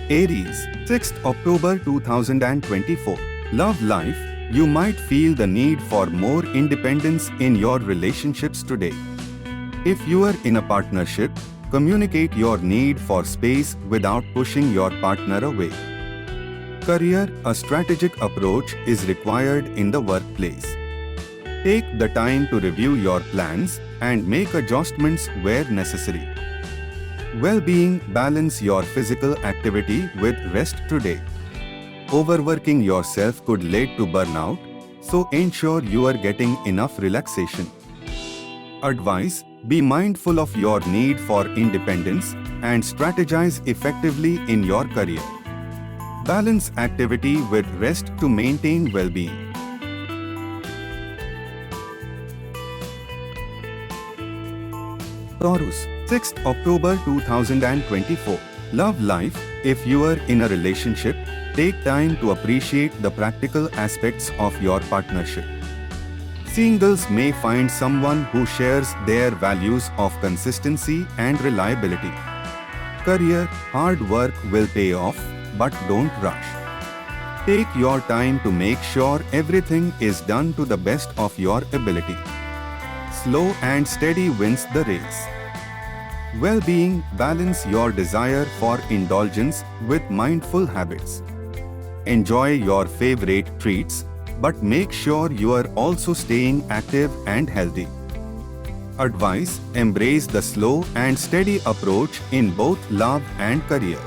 Aries, 6th October 2024. Love life. You might feel the need for more independence in your relationships today. If you are in a partnership, communicate your need for space without pushing your partner away. Career, a strategic approach is required in the workplace. Take the time to review your plans and make adjustments where necessary. Well-being, balance your physical activity with rest today. Overworking yourself could lead to burnout, so ensure you are getting enough relaxation. Advice: be mindful of your need for independence and strategize effectively in your career. Balance activity with rest to maintain well-being. Taurus, 6th October 2024. Love life. If you are in a relationship, take time to appreciate the practical aspects of your partnership. Singles may find someone who shares their values of consistency and reliability. Career, hard work will pay off, but don't rush. Take your time to make sure everything is done to the best of your ability. Slow and steady wins the race. Well-being, balance your desire for indulgence with mindful habits. Enjoy your favorite treats, but make sure you are also staying active and healthy. Advice: embrace the slow and steady approach in both love and career.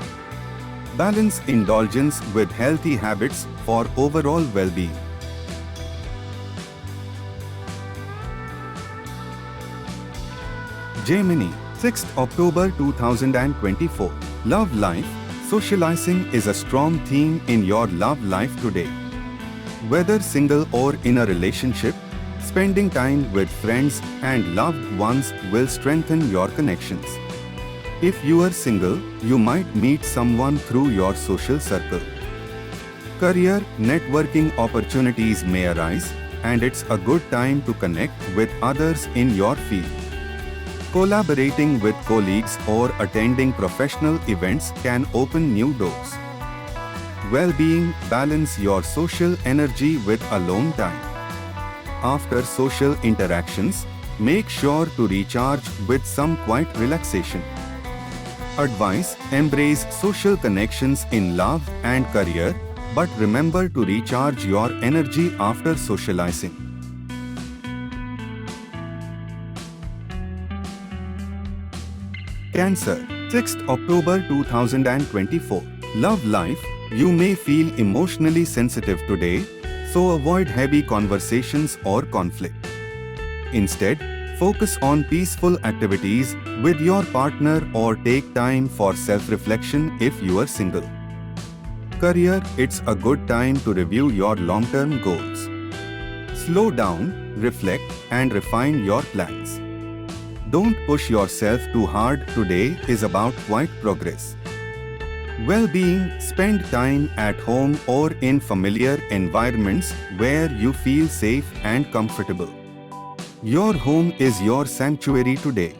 Balance indulgence with healthy habits for overall well-being. Gemini, 6th October 2024. Love life. Socializing is a strong theme in your love life today. Whether single or in a relationship, spending time with friends and loved ones will strengthen your connections. If you are single, you might meet someone through your social circle. Career, networking opportunities may arise, and it's a good time to connect with others in your field. Collaborating with colleagues or attending professional events can open new doors. Well-being, balance your social energy with alone time. After social interactions, make sure to recharge with some quiet relaxation. Advice: embrace social connections in love and career, but remember to recharge your energy after socializing. Cancer, 6th October 2024. Love life. You may feel emotionally sensitive today, so avoid heavy conversations or conflict. Instead, focus on peaceful activities with your partner or take time for self-reflection if you are single. Career, it's a good time to review your long-term goals. Slow down, reflect, and refine your plans. Don't push yourself too hard. Today is about quiet progress. Well-being, spend time at home or in familiar environments where you feel safe and comfortable. Your home is your sanctuary today.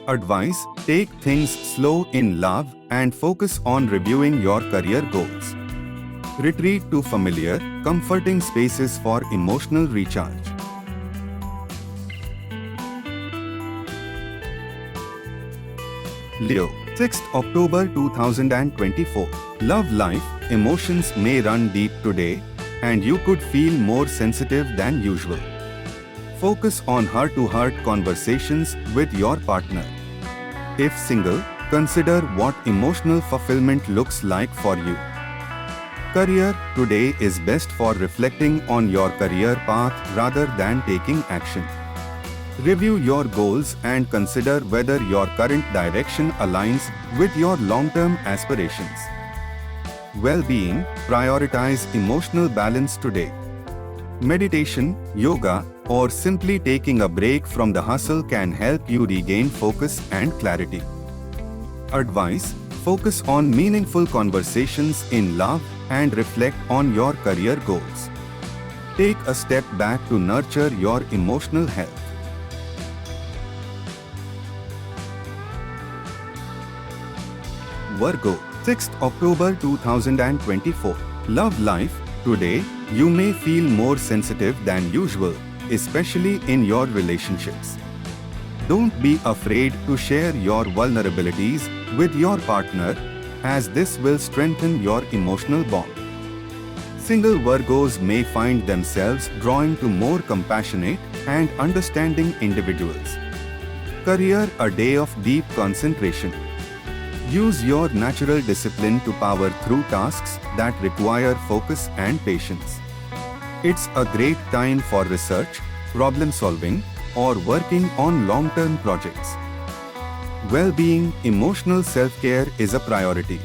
Advice: take things slow in love and focus on reviewing your career goals. Retreat to familiar, comforting spaces for emotional recharge. Leo, 6th October 2024. Love life. Emotions may run deep today, and you could feel more sensitive than usual. Focus on heart-to-heart conversations with your partner. If single, consider what emotional fulfillment looks like for you. Career, today is best for reflecting on your career path rather than taking action. Review your goals and consider whether your current direction aligns with your long-term aspirations. Well-being, prioritize emotional balance today. Meditation, yoga, or simply taking a break from the hustle can help you regain focus and clarity. Advice: focus on meaningful conversations in love and reflect on your career goals. Take a step back to nurture your emotional health. Virgo, 6th October 2024. Love life. Today, you may feel more sensitive than usual, especially in your relationships. Don't be afraid to share your vulnerabilities with your partner, as this will strengthen your emotional bond. Single Virgos may find themselves drawn to more compassionate and understanding individuals. Career: a day of deep concentration. Use your natural discipline to power through tasks that require focus and patience. It's a great time for research, problem solving, or working on long-term projects. Well-being: emotional self-care is a priority.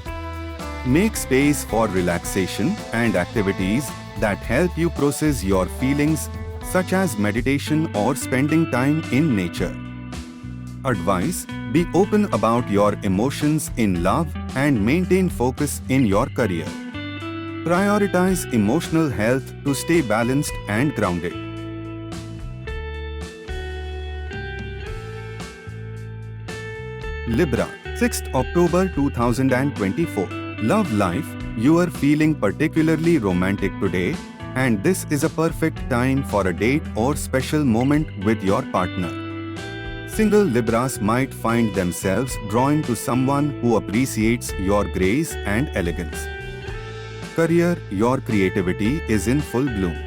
Make space for relaxation and activities that help you process your feelings, such as meditation or spending time in nature. Advice: be open about your emotions in love and maintain focus in your career. Prioritize emotional health to stay balanced and grounded. Libra, 6th October 2024. Love life. You are feeling particularly romantic today, and this is a perfect time for a date or special moment with your partner. Single Libras might find themselves drawn to someone who appreciates your grace and elegance. Career: your creativity is in full bloom.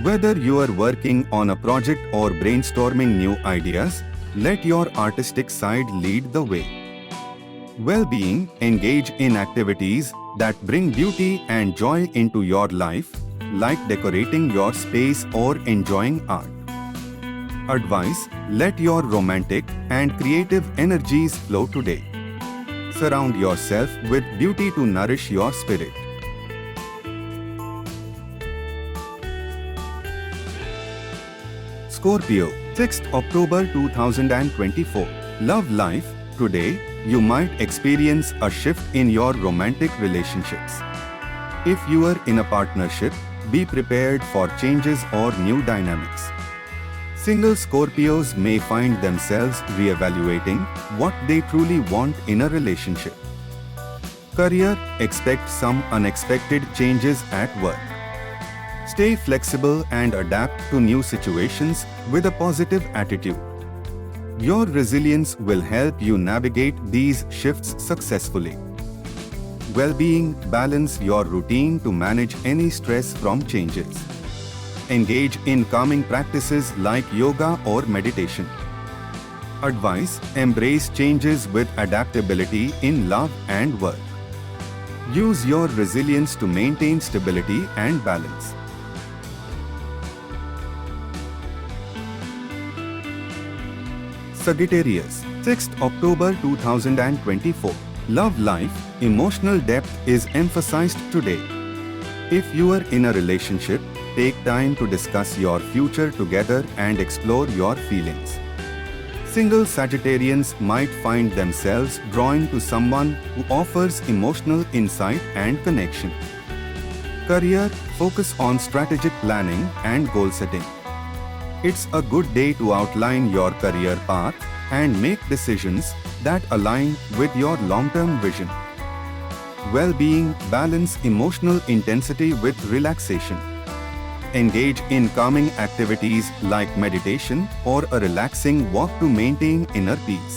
Whether you are working on a project or brainstorming new ideas, let your artistic side lead the way. Well-being: engage in activities that bring beauty and joy into your life, like decorating your space or enjoying art. Advice: let your romantic and creative energies flow today. Surround yourself with beauty to nourish your spirit. Scorpio, 6th October 2024. Love life. Today, you might experience a shift in your romantic relationships. If you are in a partnership, be prepared for changes or new dynamics. Single Scorpios may find themselves re-evaluating what they truly want in a relationship. Career: expect some unexpected changes at work. Stay flexible and adapt to new situations with a positive attitude. Your resilience will help you navigate these shifts successfully. Well-being: balance your routine to manage any stress from changes. Engage in calming practices like yoga or meditation. Advice: embrace changes with adaptability in love and work. Use your resilience to maintain stability and balance. Sagittarius, 6th October 2024. Love life. Emotional depth is emphasized today. If you are in a relationship, take time to discuss your future together and explore your feelings. Single Sagittarians might find themselves drawn to someone who offers emotional insight and connection. Career: focus on strategic planning and goal setting. It's a good day to outline your career path and make decisions that align with your long-term vision. Well-being: balance emotional intensity with relaxation. Engage in calming activities like meditation or a relaxing walk to maintain inner peace.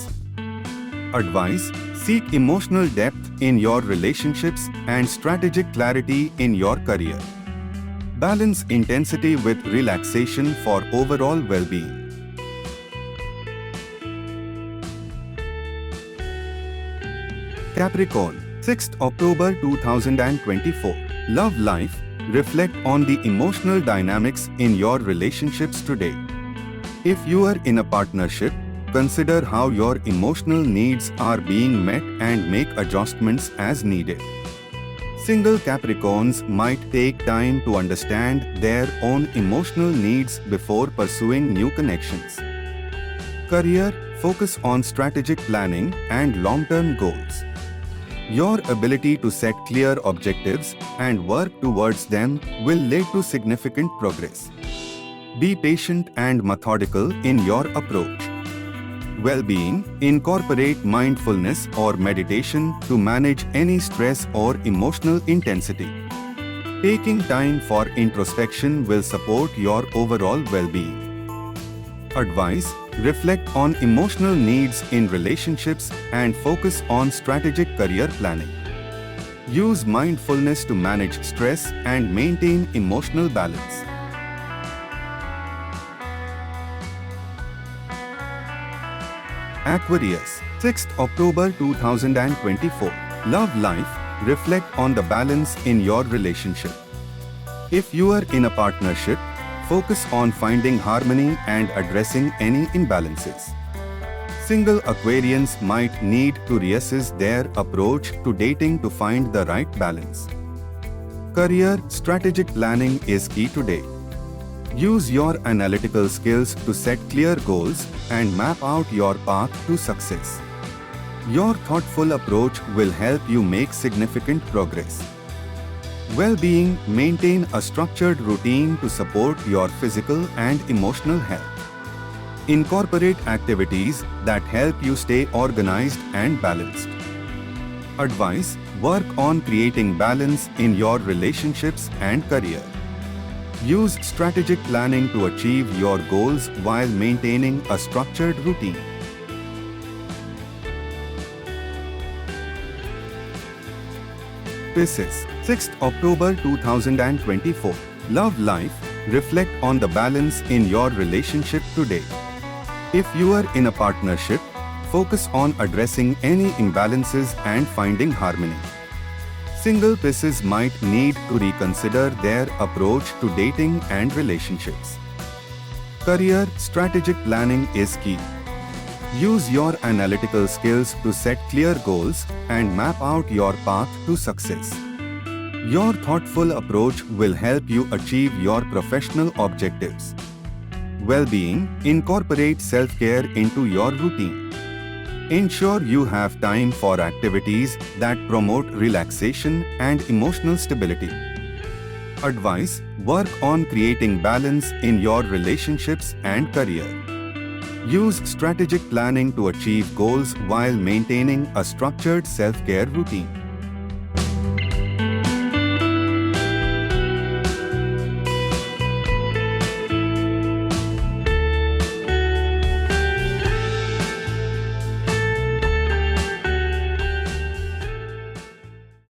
Advice: seek emotional depth in your relationships and strategic clarity in your career. Balance intensity with relaxation for overall well-being. Capricorn, 6th October 2024. Love life. Reflect on the emotional dynamics in your relationships today. If you are in a partnership, consider how your emotional needs are being met and make adjustments as needed. Single Capricorns might take time to understand their own emotional needs before pursuing new connections. Career: focus on strategic planning and long-term goals. Your ability to set clear objectives and work towards them will lead to significant progress. Be patient and methodical in your approach. Well-being, incorporate mindfulness or meditation to manage any stress or emotional intensity. Taking time for introspection will support your overall well-being. Advice: reflect on emotional needs in relationships and focus on strategic career planning. Use mindfulness to manage stress and maintain emotional balance. Aquarius, 6th October 2024. Love life, reflect on the balance in your relationship. If you are in a partnership, focus on finding harmony and addressing any imbalances. Single Aquarians might need to reassess their approach to dating to find the right balance. Career strategic planning is key today. Use your analytical skills to set clear goals and map out your path to success. Your thoughtful approach will help you make significant progress. Well-being, maintain a structured routine to support your physical and emotional health. Incorporate activities that help you stay organized and balanced. Advice: work on creating balance in your relationships and career. Use strategic planning to achieve your goals while maintaining a structured routine. Pisces, 6th October 2024. Love life, reflect on the balance in your relationship today. If you are in a partnership, focus on addressing any imbalances and finding harmony. Single Pisces might need to reconsider their approach to dating and relationships. Career strategic planning is key. Use your analytical skills to set clear goals and map out your path to success. Your thoughtful approach will help you achieve your professional objectives. Well-being, incorporate self-care into your routine. Ensure you have time for activities that promote relaxation and emotional stability. Advice: work on creating balance in your relationships and career. Use strategic planning to achieve goals while maintaining a structured self-care routine.